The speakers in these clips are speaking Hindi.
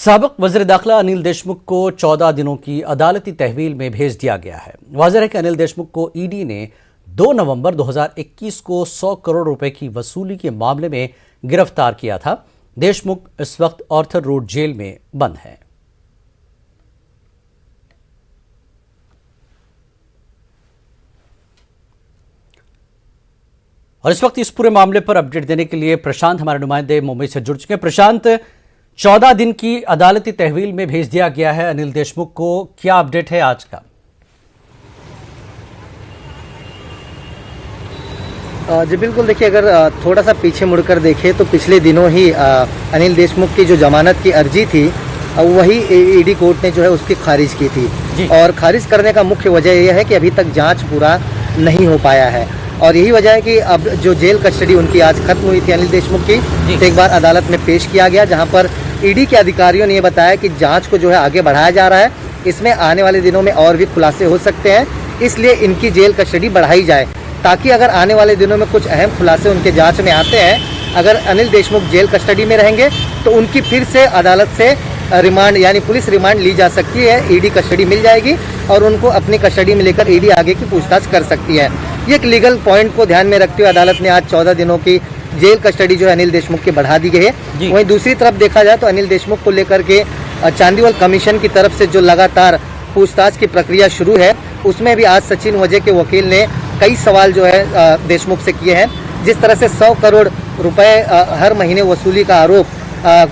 साबिक वज़ीर दाखिला अनिल देशमुख को 14 दिनों की अदालती तहवील में भेज दिया गया है। वाज़ेह है कि अनिल देशमुख को ईडी ने 2 नवंबर 2021 को 100 करोड़ रुपए की वसूली के मामले में गिरफ्तार किया था। देशमुख इस वक्त आर्थर रोड जेल में बंद है। और इस वक्त इस पूरे मामले पर अपडेट देने के लिए प्रशांत हमारे नुमाइंदे मुंबई से जुड़ चुके हैं। प्रशांत, 14 दिन की अदालती तहवील में भेज दिया गया है अनिल देशमुख को, क्या अपडेट है आज का? जी बिल्कुल, देखिए अगर थोड़ा सा पीछे मुड़कर देखें तो पिछले दिनों ही अनिल देशमुख की जो जमानत की अर्जी थी वही ईडी कोर्ट ने जो है उसकी खारिज की थी। और खारिज करने का मुख्य वजह यह है कि अभी तक जांच पूरा नहीं हो पाया है और यही वजह है कि अब जो जेल कस्टडी उनकी आज खत्म हुई थी अनिल देशमुख की, तो एक बार अदालत में पेश किया गया, जहां पर ईडी के अधिकारियों ने ये बताया कि जांच को जो है आगे बढ़ाया जा रहा है। इसमें आने वाले दिनों में और भी खुलासे हो सकते हैं, इसलिए इनकी जेल कस्टडी बढ़ाई जाए ताकि अगर आने वाले दिनों में कुछ अहम खुलासे उनके जांच में आते हैं, अगर अनिल देशमुख जेल कस्टडी में रहेंगे तो उनकी फिर से अदालत से रिमांड यानी पुलिस रिमांड ली जा सकती है, ईडी कस्टडी मिल जाएगी और उनको अपनी कस्टडी में लेकर ईडी आगे की पूछताछ कर सकती है। ये एक लीगल पॉइंट को ध्यान में रखते हुए अदालत ने आज 14 दिनों की जेल कस्टडी जो है अनिल देशमुख की बढ़ा दी गई है। वहीं दूसरी तरफ देखा जाए तो अनिल देशमुख को लेकर के चांदीवाल कमीशन की तरफ से जो लगातार पूछताछ की प्रक्रिया शुरू है, उसमें भी आज सचिन वजह के वकील ने कई सवाल जो है देशमुख से किए हैं। जिस तरह से 100 करोड़ रुपए हर महीने वसूली का आरोप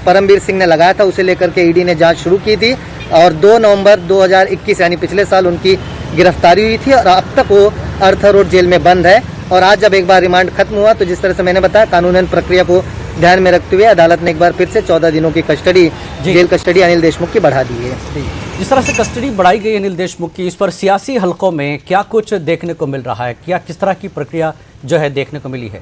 परमवीर सिंह ने लगाया था, उसे लेकर के ईडी ने जांच शुरू की थी और 2 नवंबर 2021 यानी पिछले साल उनकी गिरफ्तारी हुई थी और अब तक वो आर्थर रोड जेल में बंद है। और आज जब एक बार रिमांड खत्म हुआ तो जिस तरह से मैंने बताया, कानूनन प्रक्रिया को ध्यान में रखते हुए अदालत ने एक बार फिर से 14 दिनों की custody, jail custody Anil Deshmukh की बढ़ा दी है। जिस तरह से कस्टडी बढ़ाई गई अनिल देशमुख की, इस पर सियासी हलकों में क्या कुछ देखने को मिल रहा है? क्या किस तरह की प्रक्रिया जो है देखने को मिली है?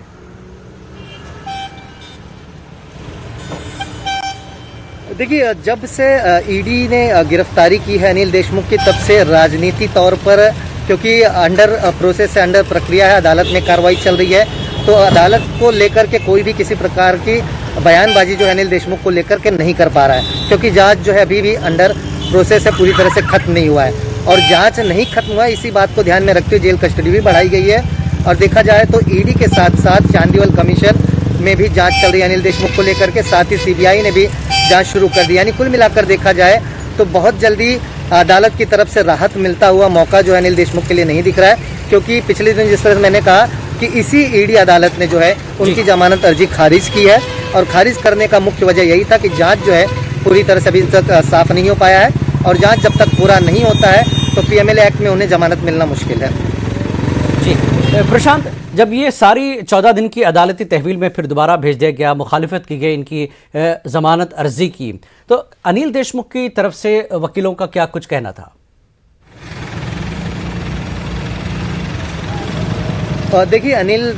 देखिए, जब से ईडी ने गिरफ्तारी की है अनिल देशमुख की, तब से राजनीति तौर पर, क्योंकि अंडर प्रोसेस है, अंडर प्रक्रिया है, अदालत में कार्रवाई चल रही है, तो अदालत को लेकर के कोई भी किसी प्रकार की बयानबाजी जो है अनिल देशमुख को लेकर के नहीं कर पा रहा है, क्योंकि जांच जो है अभी भी अंडर प्रोसेस है, पूरी तरह से खत्म नहीं हुआ है। और जांच नहीं खत्म हुआ, इसी बात को ध्यान में रखते हुए जेल कस्टडी भी बढ़ाई गई है। और देखा जाए तो ईडी के साथ साथ चांदीवाल कमीशन में भी जांच चल रही है अनिल देशमुख को लेकर के, साथ ही सीबीआई ने भी जांच शुरू कर दी। यानी कुल मिलाकर देखा जाए तो बहुत जल्दी अदालत की तरफ से राहत मिलता हुआ मौका जो है अनिल देशमुख के लिए नहीं दिख रहा है, क्योंकि पिछले दिन जिस तरह से मैंने कहा कि इसी ईडी अदालत ने जो है उनकी जमानत अर्जी खारिज की है और खारिज करने का मुख्य वजह यही था कि जांच जो है पूरी तरह से अभी तक साफ नहीं हो पाया है और जांच जब तक पूरा नहीं होता है तो पीएमएलए एक्ट में उन्हें जमानत मिलना मुश्किल है। जी प्रशांत, जब ये सारी 14 दिन की अदालती तहवील में फिर दोबारा भेज दिया गया, मुखालिफत की गई इनकी जमानत अर्जी की, तो अनिल देशमुख की तरफ से वकीलों का क्या कुछ कहना था? देखिए, अनिल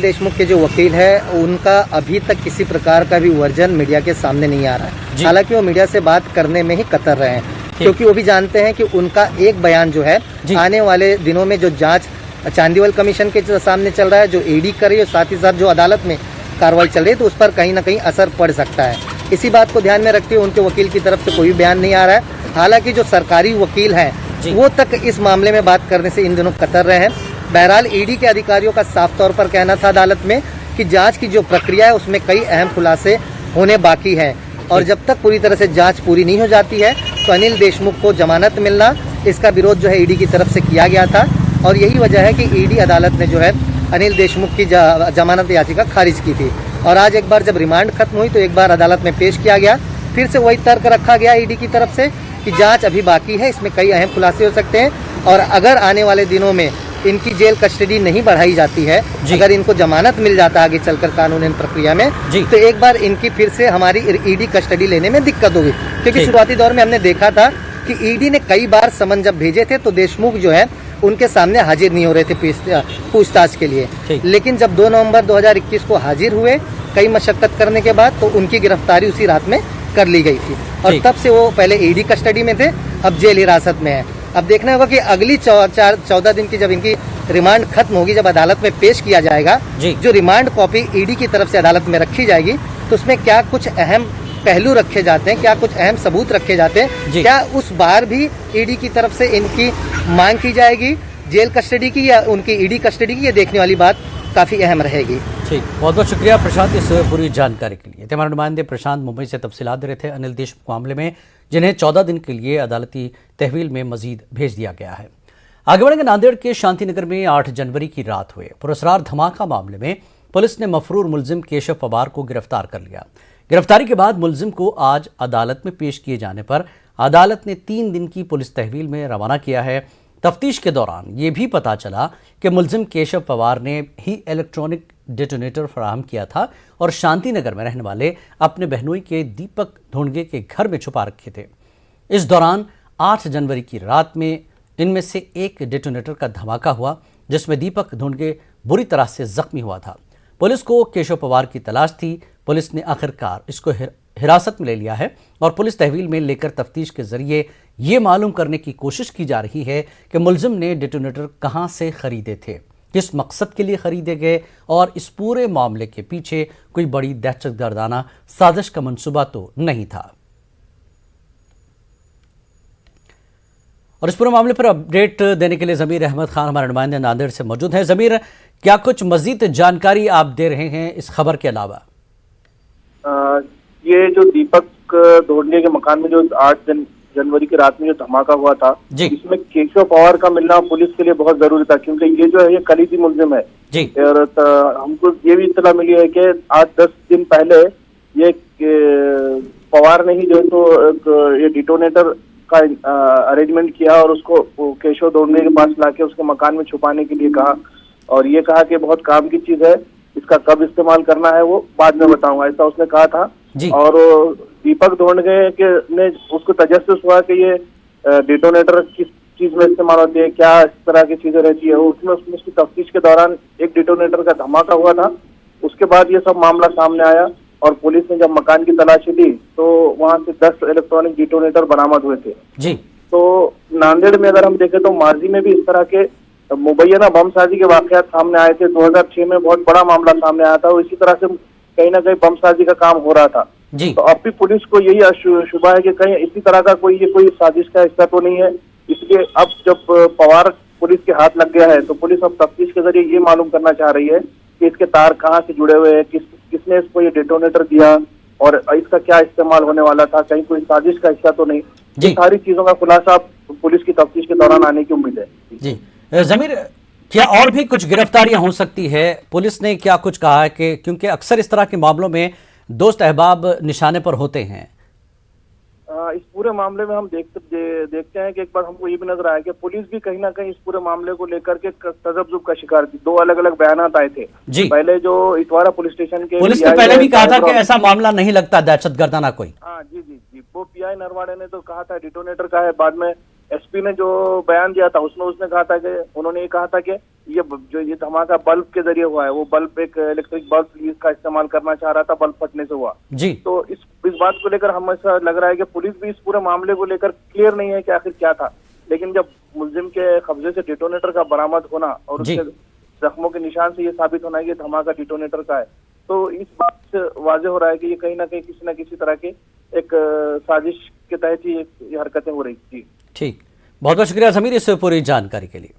देशमुख के जो वकील है उनका अभी तक किसी प्रकार का भी वर्जन मीडिया के सामने नहीं आ रहा है। हालांकि वो मीडिया से बात करने में ही कतर रहे हैं, क्योंकि वो भी जानते हैं कि उनका एक बयान जो है आने वाले दिनों में जो जांच चांदीवाल कमीशन के सामने चल रहा है, जो ईडी कर रही है, साथ ही साथ जो अदालत में कार्रवाई चल रही है, तो उस पर कहीं ना कहीं असर पड़ सकता है। इसी बात को ध्यान में रखते हुए उनके वकील की तरफ से कोई बयान नहीं आ रहा है। हालांकि जो सरकारी वकील हैं वो तक इस मामले में बात करने से इन दिनों कतर रहे हैं। बहरहाल ईडी के अधिकारियों का साफ तौर पर कहना था अदालत में कि जांच की जो प्रक्रिया है उसमें कई अहम खुलासे होने बाकी हैं और जब तक पूरी तरह से जांच पूरी नहीं हो जाती है तो अनिल देशमुख को जमानत मिलना, इसका विरोध जो है ईडी की तरफ से किया गया था और यही वजह है कि ईडी अदालत ने जो है अनिल देशमुख की जमानत याचिका खारिज की थी। और आज एक बार जब रिमांड खत्म हुई तो एक बार अदालत में पेश किया गया, फिर से वही तर्क रखा गया ईडी की तरफ से कि जांच अभी बाकी है, इसमें कई अहम खुलासे हो सकते हैं और अगर आने वाले दिनों में इनकी जेल कस्टडी नहीं बढ़ाई जाती है, अगर इनको जमानत मिल जाता आगे चलकर कानूनन प्रक्रिया में, तो एक बार इनकी फिर से हमारी ईडी कस्टडी लेने में दिक्कत होगी। क्योंकि शुरुआती दौर में हमने देखा था कि ईडी ने कई बार समन जब भेजे थे तो देशमुख जो है उनके सामने हाजिर नहीं हो रहे थे पूछताछ के लिए, लेकिन जब 2 नवंबर 2021 को हाजिर हुए कई मशक्कत करने के बाद, तो उनकी गिरफ्तारी उसी रात में कर ली गई थी और तब से वो पहले ईडी कस्टडी में थे, अब जेल हिरासत में है। अब देखना होगा कि अगली 14 दिन की जब इनकी रिमांड खत्म होगी, जब अदालत में पेश किया जाएगा, जो रिमांड कॉपी ईडी की तरफ से अदालत में रखी जाएगी, तो उसमें क्या कुछ अहम पहलू रखे जाते हैं, क्या कुछ अहम सबूत रखे जाते हैं, क्या उस बार भी ईडी की तरफ से इनकी मांग की जाएगी जेल कस्टडी की या उनकी ईडी कस्टडी की, ये देखने वाली बात काफी अहम रहेगी। ठीक, बहुत बहुत शुक्रिया प्रशांत इस पूरी जानकारी के लिए। हमारे नुमाइंदे प्रशांत मुंबई से तफसीलात दे रहे थे अनिल देशमुख मामले में, जिन्हें 14 दिन के लिए अदालती तहवील में मजीद भेज दिया गया है। आगे बढ़ेंगे, नांदेड़ के शांतिनगर में 8 जनवरी की रात हुए पुरस्कार धमाका मामले में पुलिस ने मफरूर मुलजिम केशव पवार को गिरफ्तार कर लिया। गिरफ्तारी के बाद मुलजिम को आज अदालत में पेश किए जाने पर अदालत ने 3 दिन की पुलिस तहवील में रवाना किया है। तफ्तीश के दौरान ये भी पता चला कि मुलजिम केशव पवार ने ही इलेक्ट्रॉनिक डेटोनेटर फराहम किया था और शांतिनगर में रहने वाले अपने बहनोई के दीपक धोंडगे के घर में छुपा रखे थे। इस दौरान 8 जनवरी की रात में इनमें से एक डेटोनेटर का धमाका हुआ, जिसमें दीपक धोंडगे बुरी तरह से जख्मी हुआ था। पुलिस को केशव पवार की तलाश थी। पुलिस ने आखिरकार इसको हिरासत में ले लिया है और पुलिस तहवील में लेकर तफ्तीश के जरिए ये मालूम करने की कोशिश की जा रही है कि मुलजिम ने डेटोनेटर कहां से खरीदे थे, किस मकसद के लिए खरीदे गए और इस पूरे मामले के पीछे कोई बड़ी दहशतगर्दाना साजिश का मंसूबा तो नहीं था। और इस पूरे मामले पर अपडेट देने के लिए ज़मीर अहमद खान हमारे नुमाइंदे नांदेड़ से मौजूद हैं। ज़मीर, क्या कुछ मजीद जानकारी आप दे रहे हैं इस खबर के अलावा? ये जो दीपक धोंडगे के मकान में जो 8 जनवरी की रात में जो धमाका हुआ था, इसमें केशव पवार का मिलना पुलिस के लिए बहुत जरूरी था, क्योंकि ये जो है ये कलीदी मुलजिम है जी। और हमको ये भी इत्तला मिली है कि 8-10 दिन पहले ये पवार ने ही जो है तो ये डिटोनेटर का अरेंजमेंट किया और उसको केशव धोंडगे के पास लाके उसके मकान में छुपाने के लिए कहा और ये कहा कि बहुत काम की चीज है, इसका कब इस्तेमाल करना है वो बाद में बताऊंगा, ऐसा उसने कहा था। और दीपक धोंडगे के ने उसको तजस्सुस हुआ कि ये डिटोनेटर किस चीज में इस्तेमाल होती है, क्या इस तरह की चीजें रहती है। उसमें उसकी तफ्तीश के दौरान एक डिटोनेटर का धमाका हुआ था। उसके बाद ये सब मामला सामने आया और पुलिस ने जब मकान की तलाशी ली तो वहां से 10 इलेक्ट्रॉनिक डिटोनेटर बरामद हुए थे जी। तो नांदेड़ में अगर हम देखें तो माजी में भी इस तरह के मुबैना बमसाजी के वाकयात सामने आए थे। 2006 में बहुत बड़ा मामला सामने आया था और इसी तरह से कहीं ना कहीं बमसाजी का काम हो रहा था जी। तो अब भी पुलिस को यही शुबा है कि कहीं इसी तरह का कोई साजिश का हिस्सा तो नहीं है। इसलिए अब जब पवार पुलिस के हाथ लग गया है तो पुलिस अब तफ्तीश के जरिए ये मालूम करना चाह रही है कि इसके तार कहाँ से जुड़े हुए हैं, किसने इसको ये डेटोनेटर दिया और इसका क्या इस्तेमाल होने वाला था, कहीं कोई साजिश का हिस्सा तो नहीं। ये सारी चीजों का खुलासा पुलिस की तफ्तीश के दौरान आने की उम्मीद है जी। ज़मीर, क्या और भी कुछ गिरफ्तारियां हो सकती है? पुलिस ने क्या कुछ कहा है कि क्योंकि अक्सर इस तरह के मामलों में दोस्त अहबाब निशाने पर होते हैं। इस पूरे मामले में हम देखते हैं कि एक बार हमको ये भी नजर आया कि पुलिस भी कहीं ना कहीं इस पूरे मामले को लेकर के तजब्जुब का शिकार थी। 2 अलग अलग बयानात आए थे जी। पहले जो इतवारा पुलिस स्टेशन के पुलिस ने पहले भी कहा था कि ऐसा मामला नहीं लगता दहशतगर्दाना कोई। हाँ जी जी जी, वो पीआई नरवाड़े ने तो कहा था डिटोनेटर का है। बाद में एसपी ने जो बयान दिया था उसमें उसने कहा था कि उन्होंने ये कहा था कि ये धमाका बल्ब के जरिए हुआ है। वो बल्ब एक इलेक्ट्रिक बल्ब का इस्तेमाल करना चाह रहा था, बल्ब फटने से हुआ जी। तो इस बात को लेकर हम ऐसा लग रहा है कि पुलिस भी इस पूरे मामले को लेकर क्लियर नहीं है कि आखिर क्या था। लेकिन जब मुलजिम के कब्जे से डिटोनेटर का बरामद होना और उसके जख्मों के निशान से ये साबित होना है कि धमाका डिटोनेटर का है, तो इस बात से वाजे हो रहा है कि ये कहीं ना कहीं किसी न किसी तरह के एक साजिश के तहत ही ये हरकतें हो रही थी। ठीक, बहुत बहुत शुक्रिया ज़मीर इस पूरी जानकारी के लिए।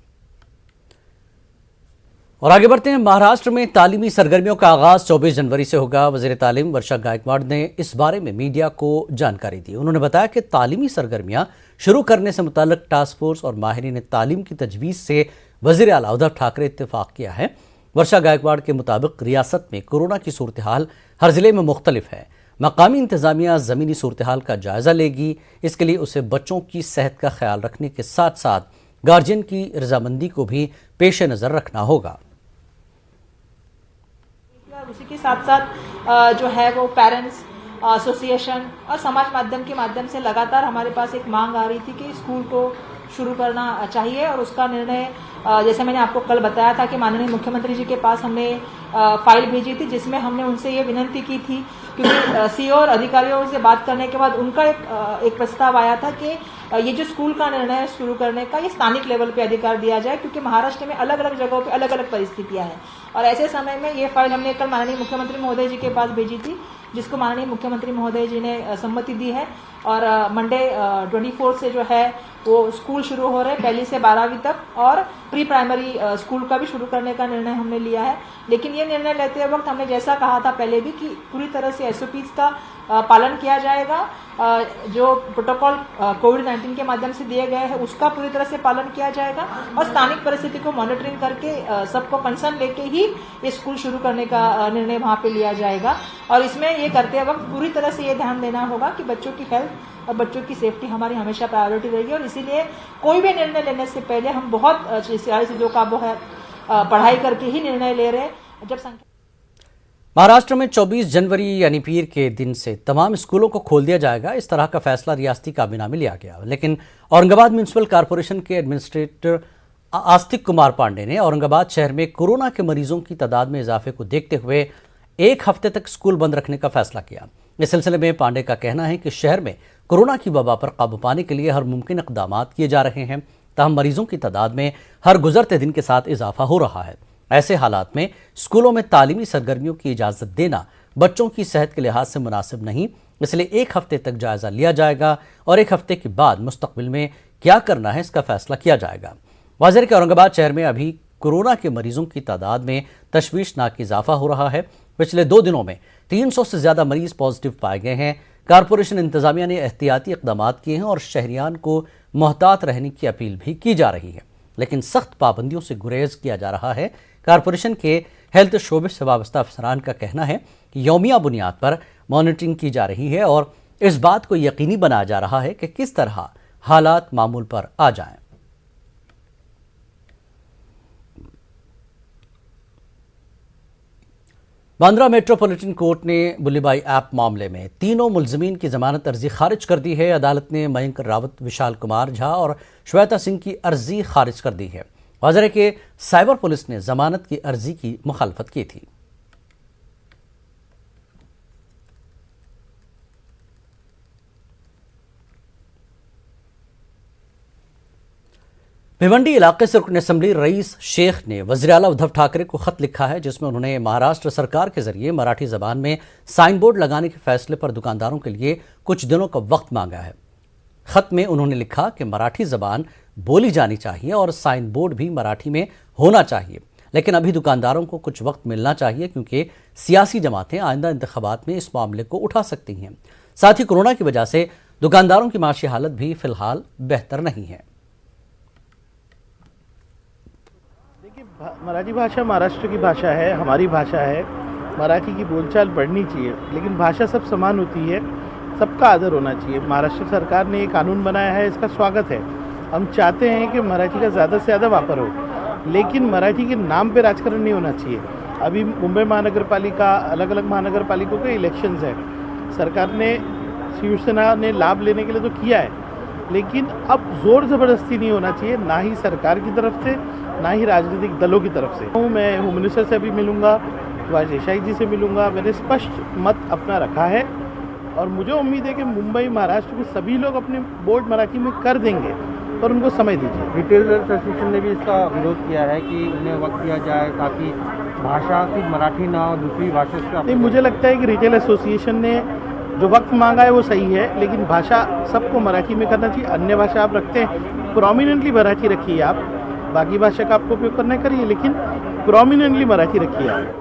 और आगे बढ़ते हैं, महाराष्ट्र में तालीमी सरगर्मियों का आगाज 24 जनवरी से होगा। वज़ीर तालीम वर्षा गायकवाड़ ने इस बारे में मीडिया को जानकारी दी। उन्होंने बताया कि तालीमी सरगर्मियां शुरू करने से मुताल्लिक टास्क फोर्स और माहिरीन तालीम की तजवीज़ से वज़ीर आला उद्धव ठाकरे इत्तेफाक किया है। वर्षा गायकवाड़ के मुताबिक रियासत में कोरोना की सूरत हाल हर जिले में मुख्तलिफ है। मकामी इंतजामिया ज़मीनी सूरत हाल का जायज़ा लेगी। इसके लिए उसे बच्चों की सेहत का ख्याल रखने के साथ साथ गार्जियन की रजामंदी को भी पेश नज़र रखना होगा। उसी के साथ साथ जो है वो पेरेंट्स एसोसिएशन और समाज माध्यम के माध्यम से लगातार हमारे पास एक मांग आ रही थी कि स्कूल को शुरू करना चाहिए और उसका निर्णय जैसे मैंने आपको कल बताया था कि माननीय मुख्यमंत्री जी के पास हमने फाइल भेजी थी जिसमें हमने उनसे ये विनती की थी, क्योंकि सीओ और अधिकारियों से बात करने के बाद उनका एक प्रस्ताव आया था कि ये जो स्कूल का निर्णय है शुरू करने का, ये स्थानिक लेवल पे अधिकार दिया जाए, क्योंकि महाराष्ट्र में अलग अलग जगहों पे अलग अलग परिस्थितियां हैं। और ऐसे समय में ये फाइल हमने कल माननीय मुख्यमंत्री महोदय जी के पास भेजी थी जिसको माननीय मुख्यमंत्री महोदय जी ने सम्मति दी है। और मंडे 24 से जो है वो स्कूल शुरू हो रहे हैं, 1 से 12वीं तक, और प्री प्राइमरी स्कूल का भी शुरू करने का निर्णय हमने लिया है। लेकिन ये निर्णय लेते वक्त हमने जैसा कहा था पहले भी कि पूरी तरह से एसओपीज का पालन किया जाएगा। जो प्रोटोकॉल कोविड-19 के माध्यम से दिए गए हैं उसका पूरी तरह से पालन किया जाएगा, और स्थानिक परिस्थिति को मॉनिटरिंग करके सबको कंसर्न लेके ही ये स्कूल शुरू करने का निर्णय वहां पे लिया जाएगा। और इसमें ये करते वक्त पूरी तरह से ये ध्यान देना होगा कि बच्चों की हेल्थ और बच्चों की सेफ्टी हमारी हमेशा प्रायोरिटी रहेगी। और इसीलिए कोई भी निर्णय लेने से पहले हम बहुत सारी चीजों का वो है पढ़ाई करके ही निर्णय ले रहे हैं। जब संख्या महाराष्ट्र में 24 जनवरी यानी पीर के दिन से तमाम स्कूलों को खोल दिया जाएगा, इस तरह का फैसला रियासती काबीना में लिया गया। लेकिन औरंगाबाद म्यूनिसिपल कॉरपोरेशन के एडमिनिस्ट्रेटर आस्तिक कुमार पांडे ने औरंगाबाद शहर में कोरोना के मरीजों की तादाद में इजाफे को देखते हुए 1 हफ्ते तक स्कूल बंद रखने का फैसला किया। इस सिलसिले में पांडे का कहना है कि शहर में कोरोना की वबा पर काबू पाने के लिए हर मुमकिन इक़दाम किए जा रहे हैं, ताहम मरीजों की तादाद में हर गुजरते दिन के साथ इजाफा हो रहा है। ऐसे हालात में स्कूलों में तालीमी सरगर्मियों की इजाज़त देना बच्चों की सेहत के लिहाज से मुनासिब नहीं, इसलिए 1 हफ्ते तक जायज़ा लिया जाएगा और 1 हफ्ते के बाद मुस्तकबिल में क्या करना है इसका फैसला किया जाएगा। वाज़ेह कि औरंगाबाद शहर में अभी कोरोना के मरीजों की तादाद में तशवीशनाक इजाफा हो रहा है। पिछले 2 दिनों में 300 से ज़्यादा मरीज पॉजिटिव पाए गए हैं। कॉरपोरेशन इंतजामिया ने एहतियाती इक़दाम किए हैं और शहरियान को मोहतात रहने की अपील भी की जा रही है, लेकिन सख्त पाबंदियों से गुरेज किया जा रहा है। कॉरपोरेशन के हेल्थ शोबे से वाबस्ता अफसरान का कहना है कि यौमिया बुनियाद पर मॉनिटरिंग की जा रही है और इस बात को यकीनी बनाया जा रहा है कि किस तरह हालात मामूल पर आ जाएं। बांद्रा मेट्रोपॉलिटन कोर्ट ने बुल्लीबाई ऐप मामले में तीनों मुलजमीन की जमानत अर्जी खारिज कर दी है। अदालत ने मयंक रावत, विशाल कुमार झा और श्वेता सिंह की अर्जी खारिज कर दी है। वाज़ेह के साइबर पुलिस ने जमानत की अर्जी की मुखालफत की थी। भिवंडी इलाके से रुकन असम्बली रईस शेख ने वज़ीर आला उद्धव ठाकरे को खत लिखा है, जिसमें उन्होंने महाराष्ट्र सरकार के जरिए मराठी जबान में साइन बोर्ड लगाने के फैसले पर दुकानदारों के लिए कुछ दिनों का वक्त मांगा है। खत में उन्होंने लिखा कि मराठी जबान बोली जानी चाहिए और साइन बोर्ड भी मराठी में होना चाहिए, लेकिन अभी दुकानदारों को कुछ वक्त मिलना चाहिए क्योंकि सियासी जमातें आइंदा इंतखाबात में इस मामले को उठा सकती हैं। साथ ही कोरोना की वजह से दुकानदारों की माशी हालत भी फिलहाल बेहतर नहीं है। देखिए, मराठी भाषा महाराष्ट्र की भाषा है, हमारी भाषा है। मराठी की बोलचाल बढ़नी चाहिए, लेकिन भाषा सब समान होती है, सबका आदर होना चाहिए। महाराष्ट्र सरकार ने ये कानून बनाया है, इसका स्वागत है। हम चाहते हैं कि मराठी का ज़्यादा से ज़्यादा वापर हो, लेकिन मराठी के नाम पे राजकारण नहीं होना चाहिए। अभी मुंबई महानगर पालिका, अलग अलग महानगर पालिकाओं के इलेक्शंस है। सरकार ने, शिवसेना ने लाभ लेने के लिए तो किया है, लेकिन अब जोर ज़बरदस्ती नहीं होना चाहिए, ना ही सरकार की तरफ से ना ही राजनीतिक दलों की तरफ से। मैं होम मिनिस्टर से भी मिलूँगा, देसाई जी से मिलूँगा। मैंने स्पष्ट मत अपना रखा है और मुझे उम्मीद है कि मुंबई महाराष्ट्र के सभी लोग अपने बोर्ड मराठी में कर देंगे, पर उनको समय दीजिए। रिटेलर्स एसोसिएशन ने भी इसका विरोध किया है कि उन्हें वक्त दिया जाए ताकि भाषा सिर्फ मराठी ना हो, दूसरी भाषा से। नहीं, मुझे लगता है कि रिटेल एसोसिएशन ने जो वक्त मांगा है वो सही है, लेकिन भाषा सबको मराठी में करना चाहिए। अन्य भाषा आप रखते हैं, प्रोमिनेंटली मराठी रखिए, आप बाकी भाषा का आपको उपयोग करना करिए, लेकिन प्रोमिनेंटली मराठी रखिए आप।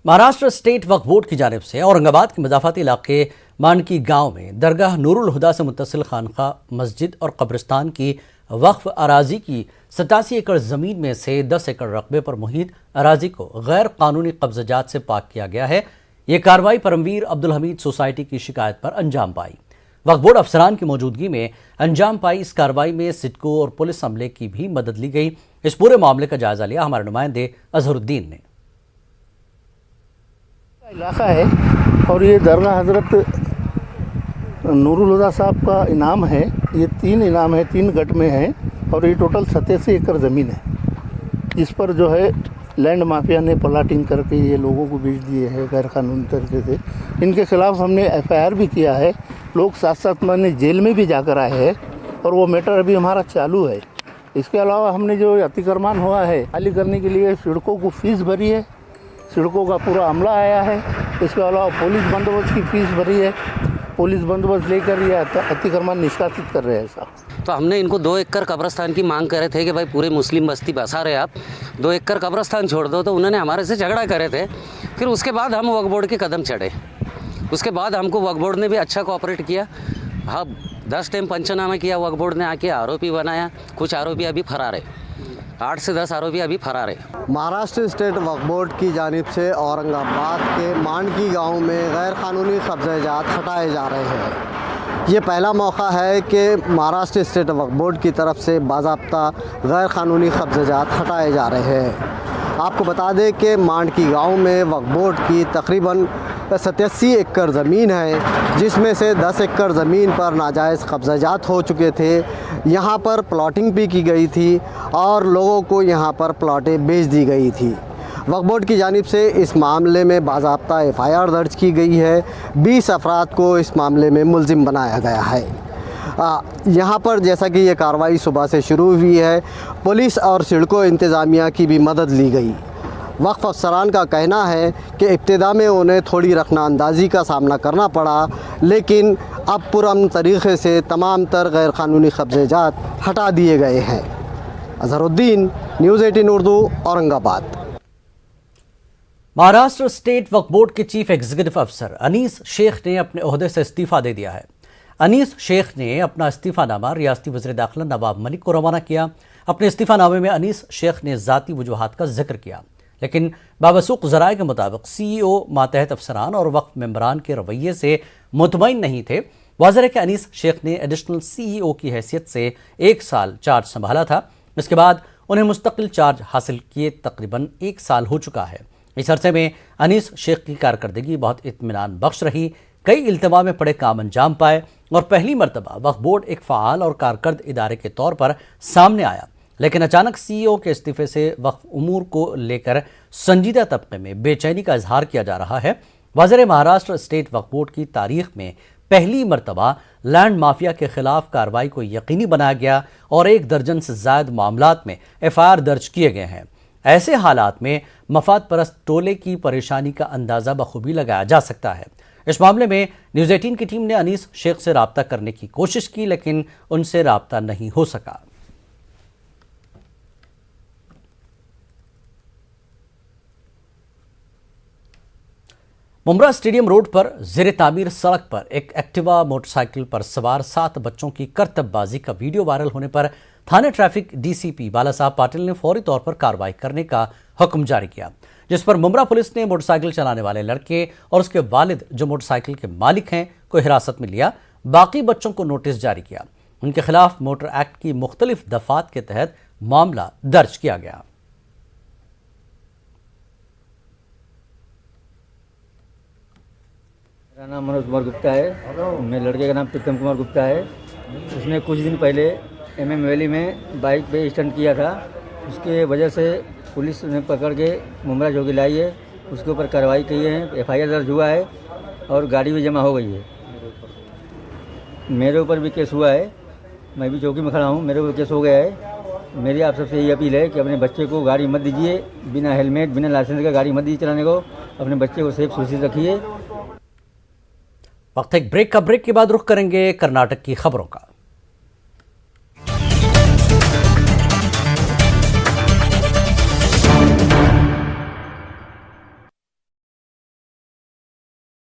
महाराष्ट्र स्टेट वक्फ बोर्ड की जानिब से औरंगाबाद के मदाफाती इलाके मानकी गांव में दरगाह नूरुल हुदा से मुत्तसिल खानका, मस्जिद और कब्रिस्तान की वक्फ अराजी की 87 एकड़ ज़मीन में से 10 एकड़ रकबे पर मुहित अराजी को गैर कानूनी कब्ज़ात से पाक किया गया है। ये कार्रवाई परमवीर अब्दुल हमीद सोसाइटी की शिकायत पर अंजाम पाई। वक्फ बोर्ड अफसरान की मौजूदगी में अंजाम पाई इस कार्रवाई में सिडको और पुलिस अमले की भी मदद ली गई। इस पूरे मामले का जायजा लिया हमारे नुमाइंदे अजहरुद्दीन ने। इलाका है और ये दरगाह हज़रत नूरुल हुदा साहब का इनाम है। ये 3 इनाम है, 3 गट में है और ये टोटल 87 एकड़ ज़मीन है, जिस पर जो है लैंड माफिया ने प्लाटिंग करके ये लोगों को बेच दिए हैं गैर कानूनी तरीके से। इनके खिलाफ़ हमने FIR भी किया है। लोग 7-7 महीने जेल में भी जाकर आए हैं और वो मैटर अभी हमारा चालू है। इसके अलावा हमने जो अतिक्रमण हुआ है खाली करने के लिए सिडको को फीस भरी है, सिडको का पूरा अमला आया है इसके अलावा पुलिस बंदोबस्त की फीस भरी है, पुलिस बंदोबस्त लेकर ये अतिक्रमण निष्कासित कर रहे हैं साहब। तो हमने इनको 2 एकड़ कब्रस्तान की मांग करे थे कि भाई पूरे मुस्लिम बस्ती बसा रहे आप, 2 एकड़ कब्रस्तान छोड़ दो, तो उन्होंने हमारे से झगड़ा करे थे। फिर उसके बाद हम वक्फ बोर्ड के कदम चढ़े, उसके बाद हमको वक्फ बोर्ड ने भी अच्छा कोऑपरेट किया। हाँ, 10 टाइम पंचनामा किया वक्फ बोर्ड ने, आके आरोपी बनाया, कुछ आरोपी अभी फरार है, 8 से 10 आरोपी अभी फरार है। महाराष्ट्र स्टेट वक्फ बोर्ड की जानिब से औरंगाबाद के मांडकी गांव में गैर कानूनी कब्ज़ात हटाए जा रहे हैं। ये पहला मौका है कि महाराष्ट्र स्टेट वक्फ बोर्ड की तरफ से बाज़ाब्ता गैर कानूनी कब्ज़ात हटाए जा रहे हैं। आपको बता दें कि मांडकी गांव में वक्फ बोर्ड की तकरीबन 87 एकड़ ज़मीन है, जिसमें से 10 एकड़ ज़मीन पर नाजायज़ कब्ज़ात हो चुके थे। यहाँ पर प्लॉटिंग भी की गई थी और लोगों को यहाँ पर प्लॉटें बेच दी गई थी। वक्फ बोर्ड की जानिब से इस मामले में बाज़ाब्ता FIR दर्ज की गई है। 20 अफराद को इस मामले में मुलजिम बनाया गया है। यहाँ पर जैसा कि ये कार्रवाई सुबह से शुरू हुई है, पुलिस और सिडको इंतज़ामिया की भी मदद ली गई। वक्फ अफसरान का कहना है कि इब्तिदा में उन्हें थोड़ी रखनाअंदाज़ी का सामना करना पड़ा, लेकिन अब पुरअमन तरीक़े से तमाम तर गैर कानूनी कब्ज़ात हटा दिए गए हैं। अज़हरुद्दीन, न्यूज़ 18 उर्दू, औरंगाबाद। महाराष्ट्र स्टेट वक्फ बोर्ड के चीफ एग्जीक्यूटिव अफसर अनीस शेख ने अपने ओहदे से इस्तीफ़ा दे दिया है। अनीस शेख ने अपना इस्तीफ़ानामा रियासती वज़ीर दाखिला नवाब मलिक को रवाना किया। अपने इस्तीफ़ानामे में अनीस शेख ने ज़ाती वजूहात का जिक्र किया, लेकिन बावसूख ज़राए के मुताबिक CEO मातहत अफसरान और वक्फ मेंबरान के रवैये से मुतमईन नहीं थे। वाज़ेह है कि अनीस शेख ने एडिशनल CEO की हैसियत से 1 साल चार्ज संभाला था। इसके बाद उन्हें मुस्तकिल चार्ज हासिल किए तकरीबन 1 साल हो चुका है। इस अरसे में अनीस शेख की कारकर्दगी बहुत इत्मीनान बख्श रही, कई इल्तिमा में पड़े काम अंजाम पाए और पहली मरतबा वक्फ बोर्ड एक फ़ाल और कारकर्द इदारे के तौर पर सामने आया। लेकिन अचानक CEO के इस्तीफे से वक्फ उमूर को लेकर संजीदा तबके में बेचैनी का इजहार किया जा रहा है। वज़ीर महाराष्ट्र स्टेट वक्फ बोर्ड की तारीख में पहली मरतबा लैंड माफिया के खिलाफ कार्रवाई को यकीनी बनाया गया और 1 दर्जन से ज़ायद मामलात में FIR दर्ज किए गए हैं। ऐसे हालात में मफाद परस्त टोले की परेशानी का अंदाज़ा बखूबी लगाया जा सकता है। इस मामले में न्यूज़ 18 की टीम ने अनीस शेख से रब्ता करने की कोशिश की, लेकिन उनसे रब्ता नहीं हो सका। मुमरा स्टेडियम रोड पर ज़ेरे तामीर सड़क पर एक एक्टिवा मोटरसाइकिल पर सवार 7 बच्चों की करतबबाजी का वीडियो वायरल होने पर थाने ट्रैफिक DCP बाला साहब पाटिल ने फौरी तौर पर कार्रवाई करने का हुक्म जारी किया, जिस पर मुमरा पुलिस ने मोटरसाइकिल चलाने वाले लड़के और उसके वालिद जो मोटरसाइकिल के मालिक हैं को हिरासत में लिया। बाकी बच्चों को नोटिस जारी किया। उनके खिलाफ मोटर एक्ट की मुख्तलिफ दफात के तहत मामला दर्ज किया गया। मेरा नाम मनोज कुमार गुप्ता है। मेरे लड़के का नाम प्रीतम कुमार गुप्ता है। उसने कुछ दिन पहले MM वैली में बाइक पे स्टंट किया था। उसके वजह से पुलिस ने पकड़ के मुमरा चौकी लाई है। उसके ऊपर कार्रवाई की है, FIR दर्ज हुआ है और गाड़ी भी जमा हो गई है। मेरे ऊपर भी केस हुआ है, मैं भी चौकी में खड़ा हूँ, मेरे ऊपर केस हो गया है। मेरी आप सबसे यही अपील है कि अपने बच्चे को गाड़ी मत दीजिए, बिना हेलमेट बिना लाइसेंस का गाड़ी मत दीजिए चलाने को। अपने बच्चे को सेफ सुरक्षित रखिए। वक्त एक ब्रेक के बाद रुख करेंगे कर्नाटक की खबरों का।